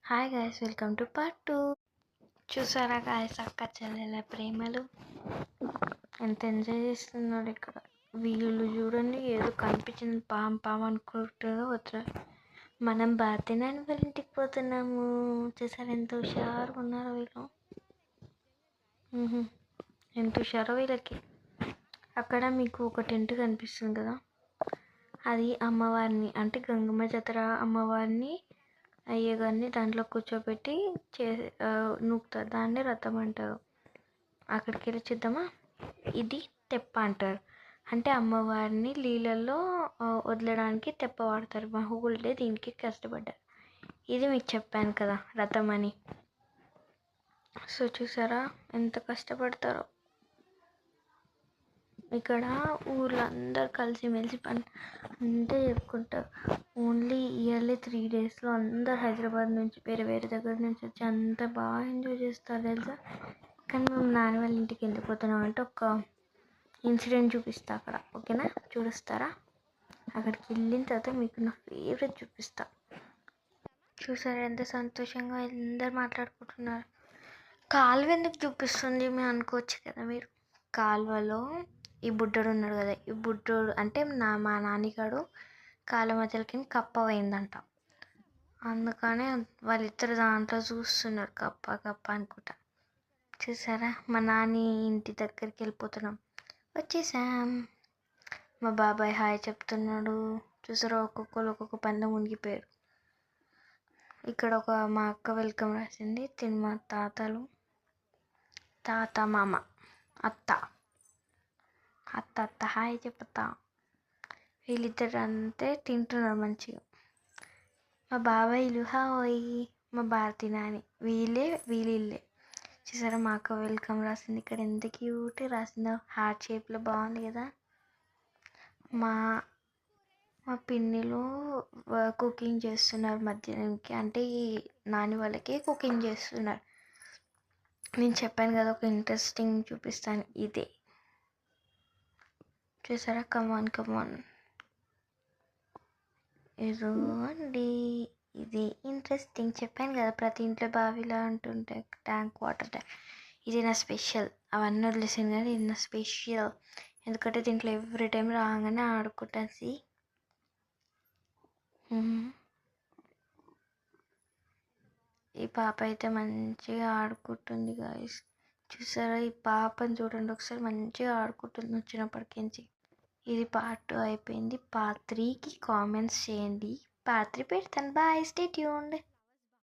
Hi guys, welcome to part 2. చూసారా guys, అక్క చెల్లెల ప్రేమలు ఎంత ఎంజాయ్ చేస్తున్నాడు ఇక్కడ. వీళ్ళు చూడండి, ఏదో కనిపించింది పాము అనుకుంటారో వస్తారు. మనం భారతీనాని వాళ్ళ ఇంటికి పోతున్నాము. చూసారా ఎంత హుషారుగా ఉన్నారో వీళ్ళు. ఎంత హుషారో వీళ్ళకి. అక్కడ మీకు ఒక టెంట్ కనిపిస్తుంది కదా, అది అమ్మవారిని, అంటే గంగమ్మ జాతర అమ్మవారిని అయ్యగారిని దాంట్లో కూర్చోబెట్టి నూకుతారు. దాన్ని రథం అంటారు. అక్కడికి వెళ్ళి చూద్దామా. ఇది తెప్ప అంటారు, అంటే అమ్మవారిని నీళ్ళల్లో వదలడానికి తెప్ప వాడతారు. మా ఊళ్ళో దీనికి కష్టపడ్డారు. ఇది మీకు చెప్పాను కదా రథం అని. సో చూసారా ఎంత కష్టపడతారో. ఇక్కడ ఊర్లో అందరు కలిసిమెలిసి పని అంతే చెప్పుకుంటారు. ఓన్లీ ఇయర్లీ 3 డేస్లో అందరు హైదరాబాద్ నుంచి వేరే వేరే దగ్గర నుంచి వచ్చి అంత బాగా ఎంజాయ్ చేస్తారు తెలుసా. కానీ మేము నాన్న వాళ్ళ ఇంటికి ఎందుకు పోతున్నాం అంటే ఒక ఇన్సిడెంట్ చూపిస్తా అక్కడ, ఓకేనా? చూపిస్తారా? అక్కడికి వెళ్ళిన తర్వాత మీకు నా ఫేవరెట్ చూపిస్తా. చూసారా ఎంత సంతోషంగా అందరు మాట్లాడుకుంటున్నారు. కాలువ ఎందుకు చూపిస్తుంది మేము అనుకోవచ్చు కదా మీరు. కాలువలో ఈ బుడ్డోడు ఉన్నాడు కదా, ఈ బుడ్డోడు అంటే మా నాన్నగాడు కాళ్ళ మధ్యలకి కప్ప పోయిందంట. అందుకనే వాళ్ళిద్దరు దాంట్లో చూస్తున్నారు, కప్ప అనుకుంటా. చూసారా, మా నాని ఇంటి దగ్గరికి వెళ్ళిపోతున్నాం. వచ్చేసాం. మా బాబాయ్ హాయ్ చెప్తున్నాడు. చూసారా, ఒక్కొక్కరు ఒక్కొక్క పనిలో మునిగిపోయారు. ఇక్కడ మా అక్క వెల్కమ్ రాసింది. మా తాతలు, తాత, మామ, అత్త హాయ్ చెప్తా. వీళ్ళిద్దరు అంతే తింటున్నారు మంచిగా. మా బాబాయ్లు హాయ్, మా భారతి నాని, వీళ్ళే. చూసారా, మా అక్క వెల్కమ్ రాసింది. ఇక్కడ ఎంత క్యూట్ రాసిందో, హార్ట్ షేప్లో బాగుంది కదా. మా పిన్నిలు కుకింగ్ చేస్తున్నారు మధ్యాహ్నంకి, అంటే ఈ నాని వాళ్ళకి కుకింగ్ చేస్తున్నారు. నేను చెప్పాను కదా ఒక ఇంట్రెస్టింగ్ చూపిస్తాను, ఇదే. చూసారా, కమాన్ ఇదిగోండి, ఇది ఇంట్రెస్టింగ్. చెప్పాను కదా ప్రతి ఇంట్లో బావిలా ఉంటుంటాయి, ట్యాంక్, వాటర్ ట్యాంక్. ఇది నా స్పెషల్. అవన్నీ వదిలేసాను కానీ ఇది నా స్పెషల్, ఎందుకంటే దీంట్లో ఎవ్రీ టైం రాగానే ఆడుకుంటాను. ఈ పాప అయితే మంచిగా ఆడుకుంటుంది గాయస్. చూసారా, ఈ పాపని చూడండి ఒకసారి, మంచిగా ఆడుకుంటుంది వచ్చినప్పటికించి. ఇది పార్ట్ 2 అయిపోయింది. పార్ట్ 3కి కామెంట్స్ చేయండి. పార్ట్ 3 పెడతాను. Bye, stay tuned.